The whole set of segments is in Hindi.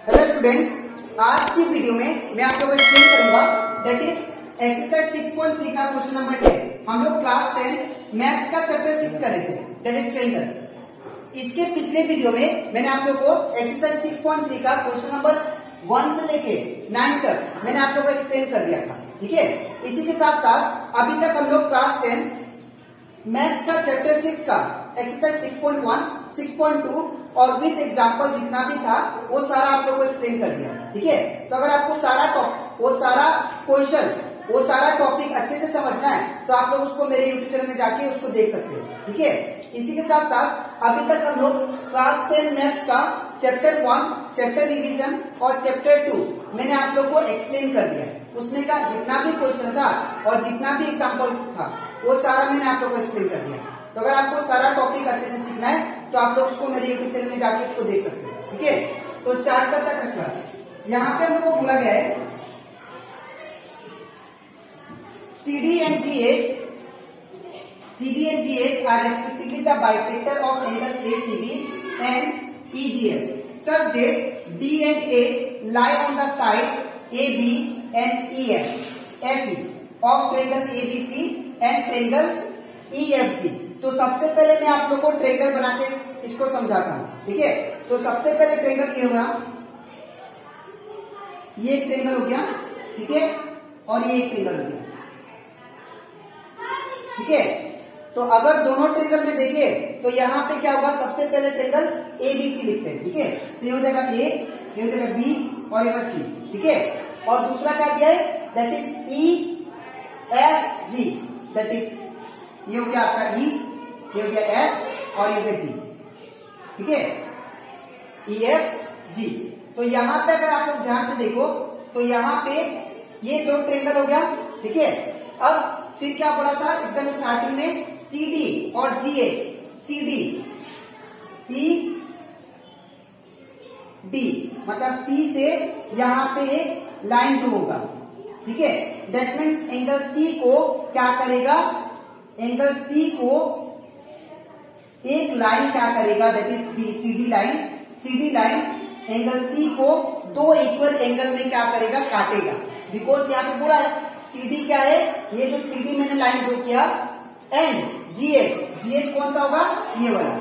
हेलो स्टूडेंट्स, आज की वीडियो में मैं आप लोगों को एक्सप्लेन करूंगा दैट इज एक्सरसाइज 6.3 का क्वेश्चन नंबर 10। हम लोग क्लास 10 मैथ्स का चैप्टर 6 कर रहे थे दैट इज ट्रायंगल। इसके पिछले वीडियो में मैंने आप लोगों को एक्सरसाइज 6.3 का क्वेश्चन नंबर 1 से लेके 9 तक मैंने आप लोगों को एक्सप्लेन कर दिया था। ठीक है, इसी के साथ साथ अभी तक हम लोग क्लास 10 मैथ्स का चैप्टर 6 का एक्सरसाइज 6.1, 6.2 और विथ एग्जाम्पल जितना भी था वो सारा आप लोगों को एक्सप्लेन कर दिया। ठीक है, तो अगर आपको सारा क्वेश्चन वो सारा टॉपिक अच्छे से समझना है तो आप लोग उसको मेरे यूट्यूब चैनल में जाके उसको देख सकते हो। ठीक है, इसी के साथ साथ अभी तक हम लोग क्लास 10 मैथ्स का चैप्टर 1, चैप्टर रिवीजन और चैप्टर 2 मैंने आप लोग को एक्सप्लेन कर दिया। उसमें का जितना भी क्वेश्चन था और जितना भी एग्जाम्पल था वो सारा मैंने आप लोग को एक्सप्लेन कर दिया। तो अगर आपको सारा टॉपिक अच्छे से सीखना है तो आप लोग उसको मेरे यूट्यूब चैनल में जाके उसको देख सकते हो। ठीक है, तो स्टार्ट करता है क्लास। यहाँ पे हमको बोला गया है CD and GH are respectively the bisector of angle ACB and EGF such that D and H lie on the side AB and FE of triangle ABC and triangle EFG। तो सबसे पहले मैं आप लोग को ट्रायंगल बना के इसको समझाता हूँ। ठीक है, तो सबसे पहले ट्रायंगल ये होगा, ये एक ट्रायंगल हो गया। ठीक है, और ये एक ट्रायंगल हो गया। ठीक है, तो अगर दोनों ट्रायंगल में देखिए तो यहाँ पे क्या होगा, सबसे पहले ट्रायंगल ABC लिखते हैं। ठीक है, तो ये हो जाएगा A, ये हो जाएगा B और ये होगा C। ठीक है, और दूसरा क्या दिया है that is EFG, that is ये हो गया आपका E, ये हो गया F और ये हो गया G। ठीक है, EFG। तो यहाँ पे अगर आप लोग ध्यान से देखो तो यहाँ पे ये दो ट्रायंगल हो गया। ठीक है, अब फिर क्या बोला था एकदम स्टार्टिंग में CD और GH, CD मतलब C से यहाँ पे एक लाइन ड्रू होगा। ठीक है, दैट मीन्स एंगल C को क्या करेगा, एंगल C को एक लाइन क्या करेगा that is CD line angle C को दो इक्वल एंगल में क्या करेगा, काटेगा। बिकॉज यहाँ पे बोला है CD क्या है, ये जो CD मैंने लाइन ड्रॉ किया, एंड GH कौन सा होगा, ये वाला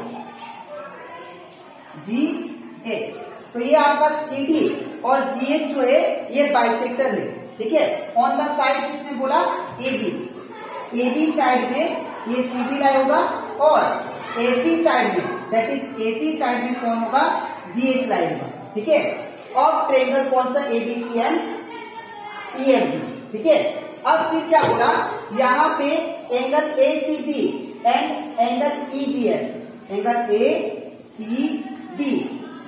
GH। तो ये आपका CD और GH जो है ये बाइसेक्टर है। ठीक है, ऑन द साइड किसने बोला, AB साइड में ये CD लाइन होगा और AP साइड में दैट इज AP साइड में कौन होगा, GH लाइन होगा। ठीक है, और ट्रायंगल कौन सा, ABC एंड EFG। ठीक है, अब फिर क्या बोला, यहाँ पे angle ACB and angle EGF, angle ACB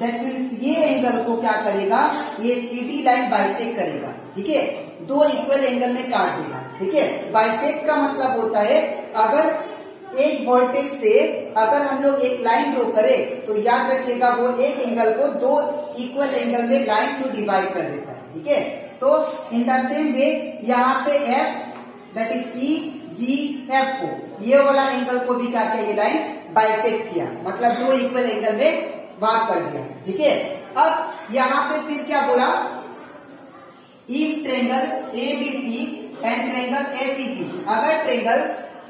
that means ये एंगल को क्या करेगा, ये CD लाइन बाइसेक्ट करेगा। ठीक है, दो इक्वल एंगल में काट देगा। ठीक है, बाइसेक्ट का मतलब होता है अगर एक वर्टेक्स से अगर हम लोग एक लाइन ड्रॉ करें तो याद रखिएगा वो एक एंगल को दो इक्वल एंगल में लाइन को डिवाइड कर देता है। ठीक है, तो इन द सेम वे यहाँ पे F दैट इज EGF को ये वाला एंगल को भी क्या किया, ये लाइन बाइसेक्ट किया, मतलब दो इक्वल एंगल में भाग कर दिया। ठीक है, अब यहाँ पे फिर क्या बोला, if triangle ABC and triangle FEG, अगर ट्रायंगल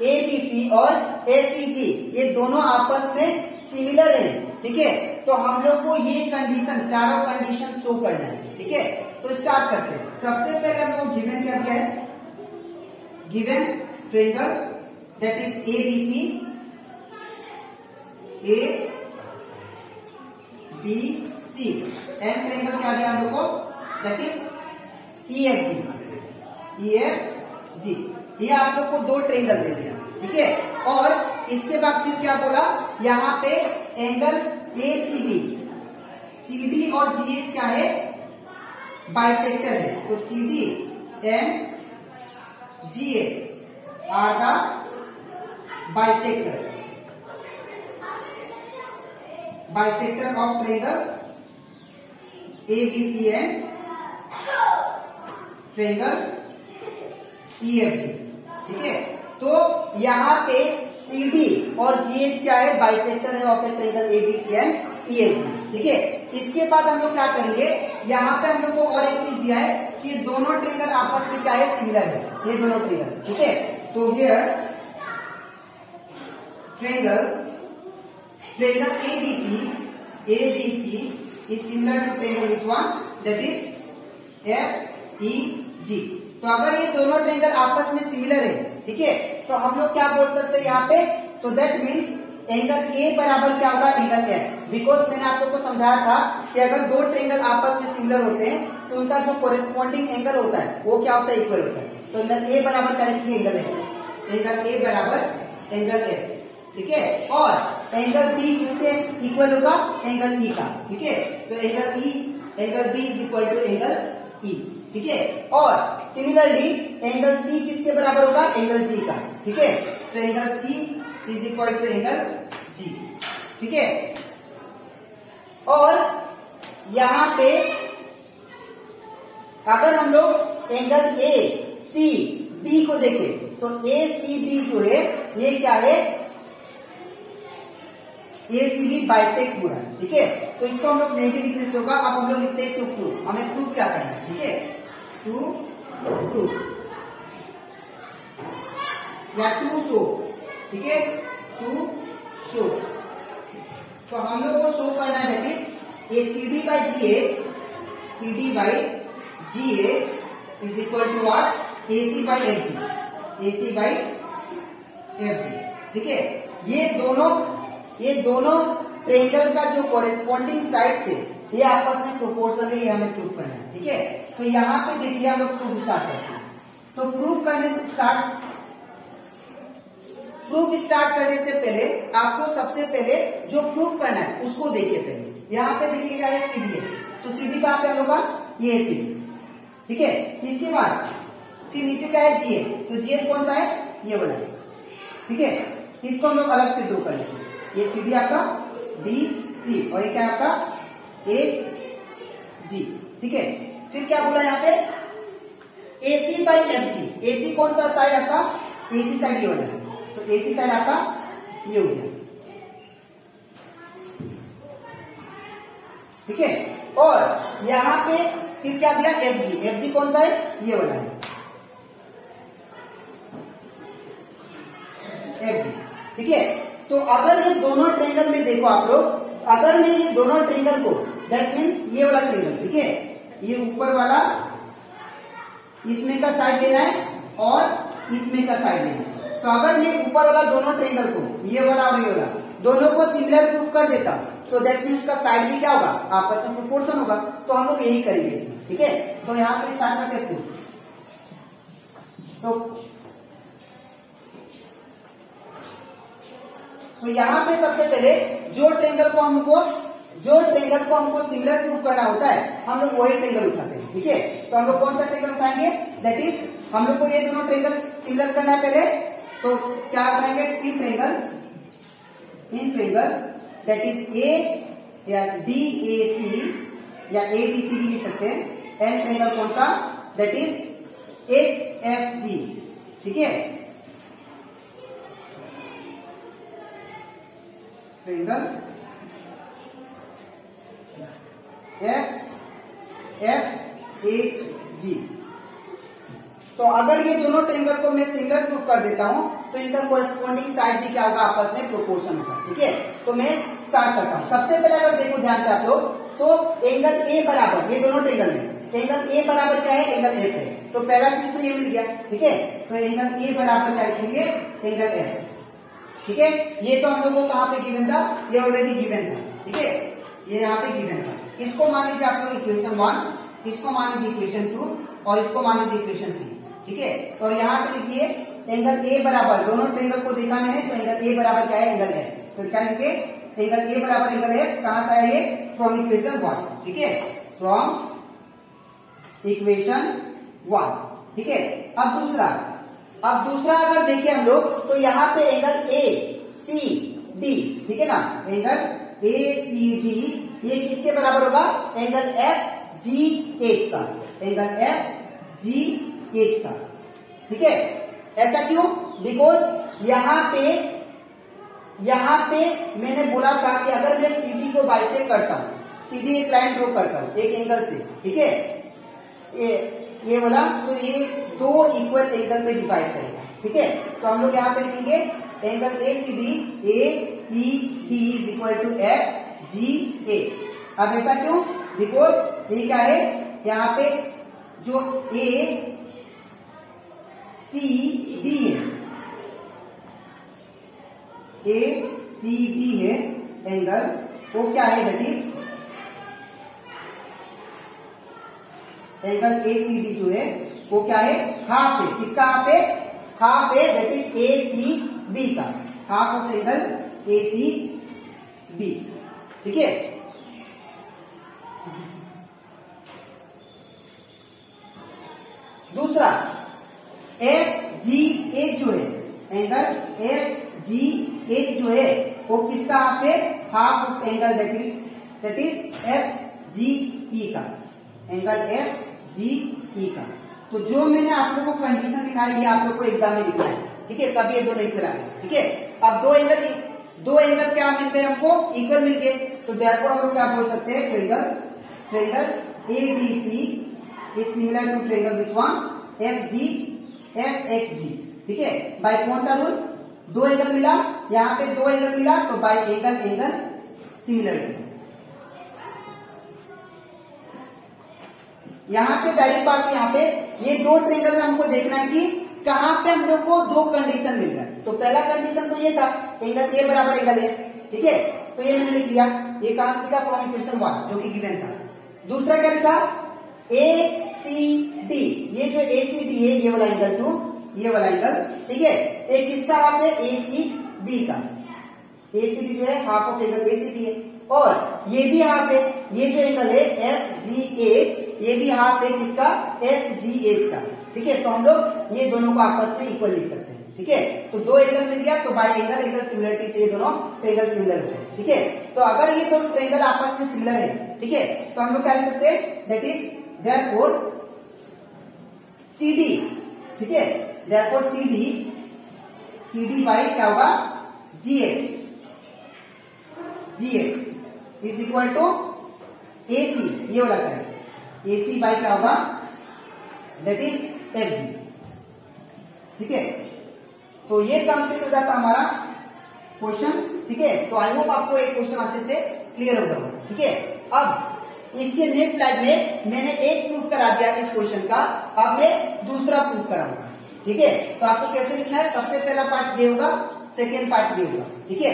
ABC और FEG ये दोनों आपस में सिमिलर है। ठीक है, तो हम लोग को ये कंडीशन, चारों कंडीशन शो करना है। ठीक है, तो स्टार्ट करते हैं। सबसे पहले हम लोग गिवन क्या दिया है, given triangle that is ABC, ABC and triangle क्या दिया हम लोग को, दैट इज EFG। ये आप लोग को दो ट्रायंगल दे दिया। ठीक है, और इसके बाद फिर क्या बोला, यहाँ पे एंगल ACB, CD और GH क्या है, बाइसेक्टर है। तो CD and GH are the bisector of triangle ABC and triangle EFG। ठीक है, तो यहाँ पे CD और GH क्या है, बाइसेक्टर है of triangle ABC and EFG। ठीक है, इसके बाद हम लोग क्या करेंगे, यहाँ पे हम लोग को और एक चीज दिया है कि ये दोनों ट्रेंगल आपस में क्या है, सिमिलर है, ये दोनों ट्रेंगल। ठीक है, तो here triangle ABC is similar to triangle which one, that is FEG। तो अगर ये दोनों ट्रेंगल आपस में सिमिलर है, ठीक है, तो हम लोग क्या बोल सकते हैं यहाँ पे, तो दैट मीन्स एंगल ए बराबर क्या होगा, एंगल एफ। बिकॉज मैंने आप लोग को समझाया था कि अगर दो ट्रेंगल आपस में सिमिलर होते हैं तो उनका जो कोरेस्पॉन्डिंग एंगल होता है वो क्या होता है, इक्वल होता है। तो एंगल ए बराबर क्या लिखेंगे, एंगल एफ, एंगल ए बराबर एंगल एफ। ठीक है, और एंगल बी किसके इक्वल होगा, एंगल ई का। ठीक है, तो angle B is equal to angle E. ठीक है, और सिमिलरली एंगल सी किसके बराबर होगा, एंगल जी का। ठीक है, तो angle C is equal to angle G. ठीक है, और यहां पे अगर हम लोग एंगल ए सी बी को देखें तो ए सी बी जो है ये क्या है, ए सी बी बाइसेक्ट हो रहा है। ठीक है, तो इसको हम लोग नहीं भी लिखने से होगा, अब हम लोग लिखते हैं टू प्रूफ। हमें प्रूफ क्या करना है, ठीक है, टू प्रूफ या टू शो। ठीक है, टू शो, तो हम लोग को शो करना है that is A C D by G A, C D by G A is equal to what, A C by F G, A C by F G. ठीक है, ये दोनों ट्रेंगल का जो कोरेस्पॉन्डिंग साइड से ये आपस में प्रोपोर्शनल है, ये हमें प्रूव करना है। ठीक है, तो यहाँ पे देखिए हम लोग प्रूफ स्टार्ट करते हैं। तो प्रूफ स्टार्ट करने से पहले आपको सबसे पहले जो प्रूफ करना है उसको देखिए पहले। यहाँ पे देखिए क्या है, सीडी है, तो सीडी कहाँ पे हम लोग का, ये सीडी। ठीक है, इसके बाद फिर नीचे क्या है, जीए, तो जीए कौन सा है, ये वाला है। ठीक है, इसको हम लोग अलग से ड्रॉ कर लेते हैं। ये सीधी आपका डी सी और ये क्या आपका एच जी। ठीक है, फिर क्या बोला यहाँ पे, AC by F ji. AC कौन सा साइड आपका, एसी साइड ये वाला है, तो एसी साइड आपका ये हो गया। ठीक है, और यहाँ पे फिर क्या दिया, एफ जी। एफ जी कौन सा है, ये वाला है, एफ जी। ठीक है, तो अगर ये दोनों ट्रेंगल में देखो आप लोग, अगर मैं ये दोनों ट्रेंगल को, दैट मीन्स ये वाला ट्रेंगल, ठीक है, ये ऊपर वाला इसमें का साइड लेना है और इसमें का साइड लेना है। तो अगर मैं ऊपर वाला दोनों ट्रेंगल को, ये वाला और ये वाला दोनों को सिमिलर प्रूफ कर देता तो दैट मीन्स उसका साइड भी क्या होगा, आपस में प्रोपोर्शन होगा। तो हम लोग यही करेंगे इसमें। ठीक है, तो यहां से स्टार्ट करते हैं प्रूफ। तो यहाँ पे सबसे पहले जो ट्रेंगल को हमको सिमिलर प्रूफ करना होता है, हम लोग वही ट्रेंगल उठाते हैं। ठीक है, तो हम लोग कौन सा ट्रेंगल उठाएंगे, दैट इज हम लोग को ये दोनों ट्रेंगल सिमिलर करना है पहले। तो क्या बनाएंगे, इन ट्रेंगल दैट इज ए या डी ए सी या ए डी सी भी लिख सकते हैं। एंड ट्रेंगल कौन सा, that is H F G. ठीक है, ट्रेंगल एफ एच जी। तो अगर ये दोनों ट्रेंगल को मैं सिमिलर प्रूफ कर देता हूं तो इनका कोरेस्पॉन्डिंग साइड भी क्या होगा, आपस में प्रोपोर्शन होगा। ठीक है, तो मैं स्टार्ट करता हूं। सबसे पहले अगर देखो ध्यान से आप लोग, तो एंगल ए बराबर, ये दोनों ट्रेंगल में एंगल ए बराबर क्या है, एंगल एफ है। तो पहला चीज तो ये मिल गया। ठीक है, तो एंगल ए बराबर क्या लिखेंगे, एंगल एफ। ठीक है, ये तो हम लोगों को कहां पे गिवन था, ये ऑलरेडी गिवन था। ठीक है, ये यहाँ पे गिवन था। इसको मान लीजिए आप लोग इक्वेशन 1, इसको मान लीजिए इक्वेशन 2 और इसको मान लीजिए इक्वेशन 3। ठीक है, और यहाँ पे लिखिए एंगल ए बराबर, दोनों ट्रेंगल को देखा मैंने, तो एंगल ए बराबर क्या है, एंगल एफ। तो क्या लिखे, एंगल ए बराबर एंगल एफ, कहां से आया ये, फ्रॉम इक्वेशन 1। ठीक है, फ्रॉम इक्वेशन 1। ठीक है, अब दूसरा अगर देखें हम लोग, तो यहाँ पे एंगल ए सी डी, ठीक है ना, एंगल ए सी डी ये किसके बराबर होगा, एंगल एफ जी एच का, एंगल एफ जी एच का। ठीक है, ऐसा क्यों, बिकॉज यहाँ पे यहाँ पे मैंने बोला था कि अगर मैं CD को बाइसेक्ट करता हूँ, CD एक लाइन ड्रॉ करता हूँ एक एंगल से, ठीक है, ये वाला, तो ये दो इक्वल एंगल में डिवाइड करेगा, ठीक है। तो हम लोग यहाँ पे लिखेंगे angle ACD is equal to FGH। अब ऐसा क्यों? बिकॉज ये क्या है, यहाँ पे जो ACD है एंगल, वो क्या है, दैट इज एंगल ACD जो है वो क्या है, हाफ है। किसका हाफ है? हाफ है, दैट इज ACB का, हाफ ऑफ एंगल ACB, ठीक है। दूसरा FGH जो है, एंगल FGH जो है वो किसका हाफ है? Half of angle that is FGE का, एंगल FGE का। तो जो मैंने आप लोगों को कंडीशन दिखाई है आप लोग को एग्जाम में दिखाया, ठीक है, कभी ये दो नहीं फिलहाल, ठीक है। अब दो एंगल क्या मिल गए हमको? इक्वल मिल गए। तो देयरफॉर हम लोग क्या बोल सकते हैं, triangle ABC is similar to triangle which one, FXG, ठीक है। बाय कौन सा रूल? दो एंगल मिला, यहाँ पे दो एंगल मिला, तो बाय एंगल सिमिलरिटी। यहाँ पे डायरेक्ट बात, यहाँ पे ये दो ट्रायंगल में हमको देखना है कि कहाँ पे हम लोग को दो कंडीशन मिल रहा है। तो पहला कंडीशन तो ये था, एंगल ए बराबर एंगल है, ठीक है, तो ये मैंने लिख दिया। ये कहां से लिखा? फ्रॉम इक्वेशन 1 जो कि गिवन था। दूसरा क्या लिखा? ACD, ये जो ACD है ये वाला एंगल टू ये वाला एंगल, ठीक है, एक किसका हाफ है? ACB का। ACD जो है हाफ ऑफ एंगल ACD है, और ये भी हाफ है, ये जो एंगल है FGH ये भी हाफ है किसका? FGH का, ठीक है। तो हम लोग ये दोनों को आपस में इक्वल लिख सकते हैं, ठीक है। तो दो एंगल मिल गया, तो बाय एंगल सिमिलरिटी से ये दोनों ट्रायंगल सिमिलर होते हैं, ठीक है। तो अगर ये दोनों ट्रायंगल आपस में सिमिलर है, ठीक है, तो हम लोग क्या लिख सकते हैं? दैट इज देयरफॉर CD, ठीक है, देयरफॉर CD बाई क्या होगा? GH is equal to AC, ये वाला साइड, AC बाई क्या होगा? दैट इज FG, ठीक है। तो ये कंप्लीट हो जाता हमारा क्वेश्चन, ठीक है। तो आई होप आपको एक क्वेश्चन अच्छे से क्लियर हो गया, ठीक है। अब इसके नेक्स्ट स्लाइड में मैंने एक प्रूफ करा दिया इस क्वेश्चन का, अब मैं दूसरा प्रूफ कराऊंगा, ठीक है। तो आपको कैसे लिखना है? सबसे पहला पार्ट ये होगा, सेकेंड पार्ट ये होगा, ठीक है।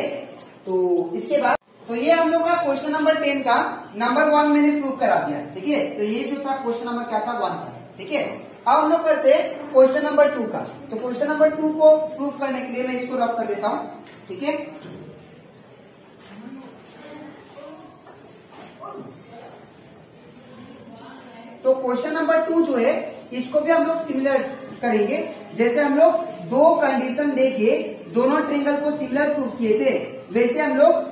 तो इसके बाद तो ये हम लोग का क्वेश्चन नंबर 10 का नंबर 1 मैंने प्रूफ करा दिया, ठीक है। तो ये जो था क्वेश्चन नंबर क्या था? 1 था, ठीक है। अब हम लोग करते हैं क्वेश्चन नंबर 2 का। तो क्वेश्चन नंबर 2 को प्रूफ करने के लिए मैं इसको रब कर देता हूं, ठीक है। तो क्वेश्चन नंबर 2 जो है इसको भी हम लोग सिमिलर करेंगे, जैसे हम लोग दो कंडीशन लेके दोनों ट्रायंगल को सिमिलर प्रूफ किए थे, वैसे हम लोग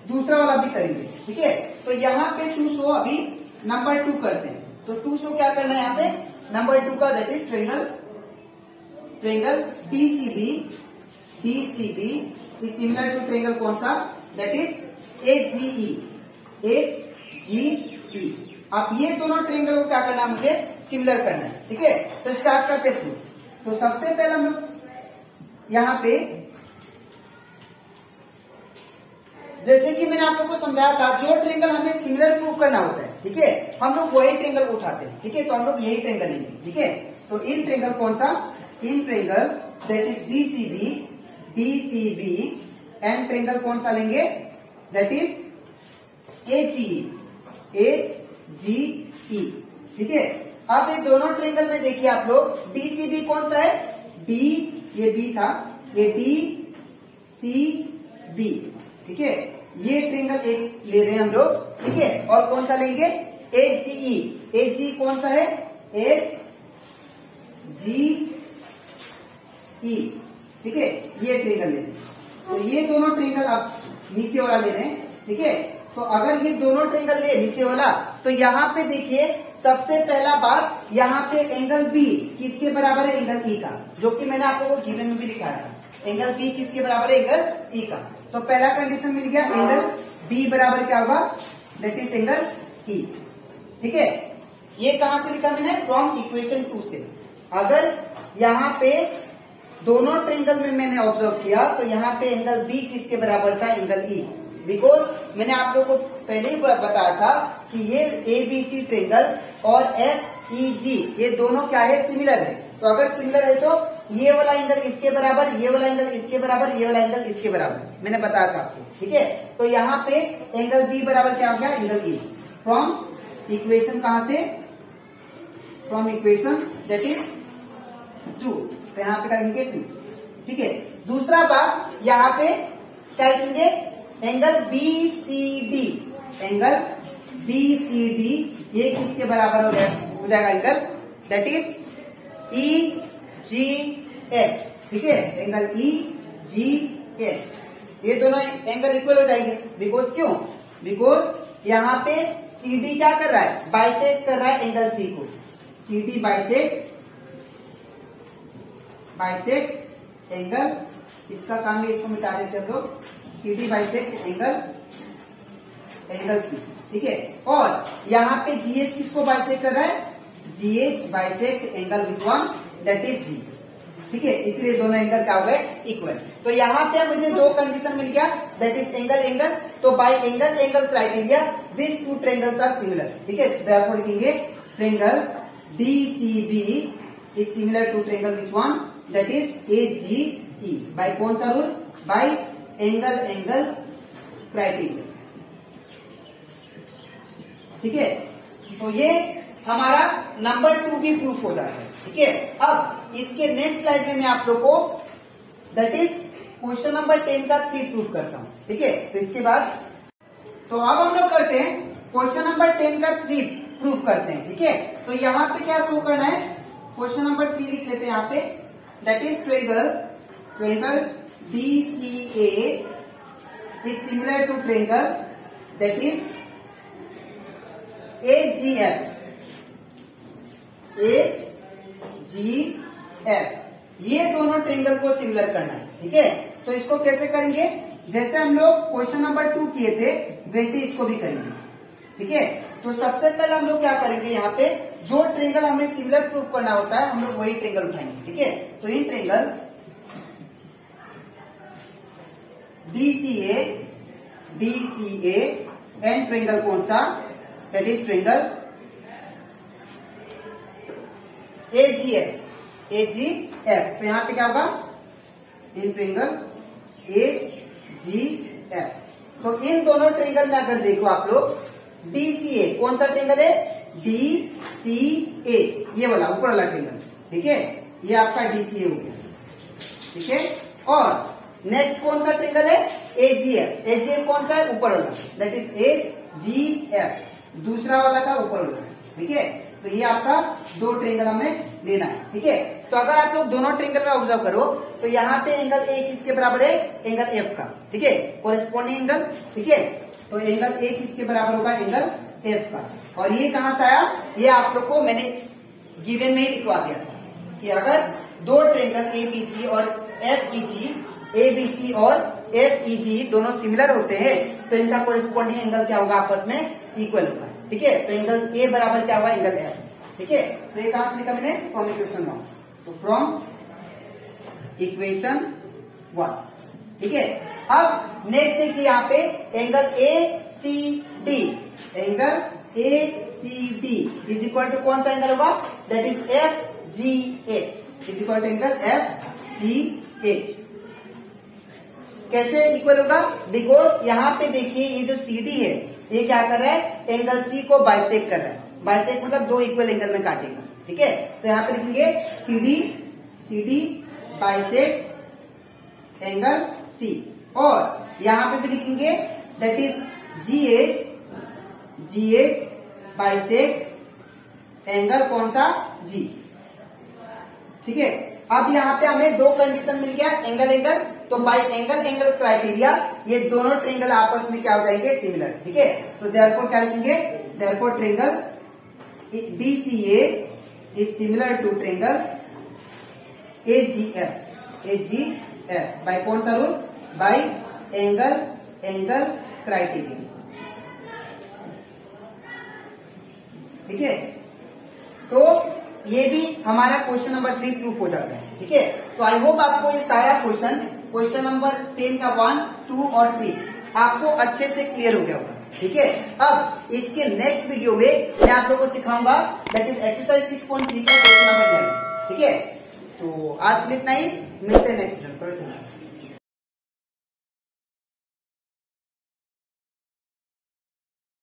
दूसरा वाला भी करेंगे, ठीक है। तो यहाँ पे 200 अभी नंबर 2 करते हैं। तो 200 क्या करना है यहाँ पे? नंबर 2 का that is triangle DCB is similar to triangle कौन सा? That is HGE। अब ये दोनों ट्रायंगल को क्या करना है? मुझे सिमिलर करना है, ठीक है। तो स्टार्ट करते हैं। तो सबसे पहले हम लोग यहाँ पे, जैसे कि मैंने आप लोगों को समझाया था, जो ट्रायंगल हमें सिमिलर प्रूव करना होता है, ठीक है, हम लोग वही ट्रायंगल उठाते हैं, ठीक है। तो हम लोग यही ट्रायंगल लेंगे, ठीक है। तो इन ट्रायंगल कौन सा? In triangle that is DCB and triangle कौन सा लेंगे? दैट इज HGE, ठीक है। अब ये दोनों ट्रायंगल में देखिए आप लोग, DCB कौन सा है? D, ये B था, ये DCB, ठीक है। ये ट्रायंगल एक ले रहे हैं हम लोग, ठीक है। और कौन सा लेंगे? HGE कौन सा है? HGE, ठीक है, ये ट्रायंगल ले। तो ये दोनों ट्रायंगल आप नीचे वाला ले रहे हैं, ठीक है। तो अगर ये दोनों ट्रायंगल ले नीचे वाला, तो यहाँ पे देखिए सबसे पहला बात, यहाँ पे एंगल B किसके बराबर है? एंगल E का, जो कि मैंने आप लोगों को गिवन में भी लिखाया था, एंगल बी किसके बराबर है, एंगल ई का। तो पहला कंडीशन मिल गया, एंगल बी बराबर क्या होगा, दैट इज एंगल ई। ठीक है, ये कहां से लिखा मैंने, फ्रॉम इक्वेशन 2 से। अगर यहाँ पे दोनों ट्रेंगल में मैंने ऑब्जर्व किया तो यहाँ पे एंगल बी किसके बराबर था, एंगल ई। बिकॉज मैंने आप लोगों को पहले ही बताया था कि ये ए बी सी ट्रेंगल और एफ ई जी ये दोनों क्या है, सिमिलर है। तो अगर सिमिलर है तो ये वाला एंगल इसके बराबर, ये वाला एंगल इसके बराबर, ये वाला एंगल इसके बराबर, मैंने बताया था आपको। ठीक है, तो यहाँ पे एंगल बी बराबर क्या हो गया, एंगल ई। फ्रॉम इक्वेशन कहां से, फ्रॉम इक्वेशन दैट इज 2, तो यहाँ पे करेंगे 2। ठीक है, दूसरा बात यहाँ पे क्या लिखेंगे, angle B C D, angle B C D ये किसके बराबर हो जाएगा angle, that is E G H. ठीक है, एंगल ई जी एच, ये दोनों एंगल इक्वल हो जाएंगे। बिकॉज क्यों, बिकॉज यहाँ पे सी डी क्या कर रहा है, बाइसेक्ट कर रहा है एंगल सी को। सी डी बाइसेक्ट एंगल, इसका काम है, इसको मिटा देते हम लोग, C D bisect angle C. ठीक है, और यहाँ पे जीएच किसको बाइसेक्ट कर रहा है, GH bisect angle which one, that is G. ठीक है, इसलिए दोनों एंगल क्या हो गए, इक्वल। तो यहाँ पे मुझे दो कंडीशन मिल गया, दैट इज एंगल। तो by angle criteria this two triangles are similar. ठीक है, therefore लिखेंगे triangle DCB is similar to triangle which one, that is AGE। By कौन सा रूल, बाय एंगल क्राइटेरिया। ठीक है, तो ये हमारा नंबर 2 भी प्रूफ हो जाता है। ठीक है, अब इसके नेक्स्ट स्लाइड में मैं आप लोग को दैट इज क्वेश्चन नंबर 10 का 3 प्रूफ करता हूं। ठीक है, तो इसके बाद तो अब हम लोग करते हैं क्वेश्चन नंबर 10 का 3 प्रूफ करते हैं। ठीक है, तो यहाँ पे क्या शो करना है, क्वेश्चन नंबर 3 लिख लेते हैं यहाँ पे, that is triangle DCA is similar to triangle that is AGF। ये दोनों ट्रेंगल को सिमिलर करना है। ठीक है, तो इसको कैसे करेंगे, जैसे हम लोग क्वेश्चन नंबर 2 किए थे वैसे इसको भी करेंगे। ठीक है, तो सबसे पहले हम लोग क्या करेंगे, यहाँ पे जो ट्रेंगल हमें सिमिलर प्रूफ करना होता है हम लोग वही ट्रेंगल उठाएंगे। ठीक है, तो in triangle DCA and triangle कौन सा, दैट इज ट्रेंगल AGF। तो यहाँ पे क्या होगा, इन ट्रेंगल AGF। तो इन दोनों ट्रेंगल में अगर देखो आप लोग, DCA कौन सा ट्रेंगल है, DCA ये वाला ऊपर वाला ट्रेंगल। ठीक है, ये आपका DCA हो गया। ठीक है, और नेक्स्ट कौन सा ट्रेंगल है, AGF कौन सा है, ऊपर वाला, दैट इज AGF, दूसरा वाला का ऊपर वाला। ठीक है, तो ये आपका दो ट्रेंगल हमें लेना है। ठीक है, तो अगर आप लोग दोनों ट्रेंगल में ऑब्जर्व करो तो यहाँ पे एंगल ए किसके बराबर है, एंगल एफ का। ठीक है, कोरेस्पोंडिंग एंगल। ठीक है, तो एंगल ए किसके बराबर होगा, एंगल एफ का। और ये कहां से आया, ये आप लोग को मैंने गिवन में ही लिखवा दिया था कि अगर दो ट्रेंगल एबीसी और एफईजी, एबीसी और एफईजी दोनों सिमिलर होते हैं तो इनका कोरेस्पोंडिंग एंगल क्या होगा, आपस में इक्वल होगा। ठीक है, तो एंगल ए बराबर क्या होगा, एंगल एफ। ठीक है, तो ये कहां से लिखा मैंने, फ्रॉम इक्वेशन 1। तो फ्रॉम इक्वेशन 1। ठीक है, अब नेक्स्ट देखिए यहाँ पे angle ACD, angle ACD is equal to कौन सा एंगल होगा, that is FGH is equal to angle FGH। कैसे इक्वल होगा, बिकॉज यहाँ पे देखिए ये जो CD है ये क्या कर रहा है, एंगल C को बाइसेक्ट कर रहा है। बाइसेक्ट मतलब दो इक्वल एंगल में काटेगा। ठीक है, तो यहाँ पे लिखेंगे CD बाइसेक्ट एंगल C, और यहाँ पे भी लिखेंगे that is GH bisect angle कौन सा, G। ठीक है, अब यहाँ पे हमें दो कंडीशन मिल गया, एंगल। तो बाय एंगल क्राइटेरिया ये दोनों ट्रेंगल आपस में क्या हो जाएंगे, सिमिलर। ठीक है, तो देयरफॉर क्या लिखेंगे, therefore triangle DCA is similar to triangle AGF। F. बाय कौन सा रूल? Bye angle criterion. ठीक है, तो ये भी हमारा क्वेश्चन नंबर 3 प्रूफ हो जाता है। ठीक है, तो आई होप आपको ये सारा क्वेश्चन नंबर 10 का 1, 2 और 3 आपको अच्छे से क्लियर हो गया होगा। ठीक है, अब इसके नेक्स्ट वीडियो में मैं आप लोगों को सिखाऊंगा दैट इज एक्सरसाइज 6.3 का क्वेश्चन नंबर 11। ठीक है, तो आज के लिए इतना ही, मिलते हैं नेक्स्ट वीडियो पर।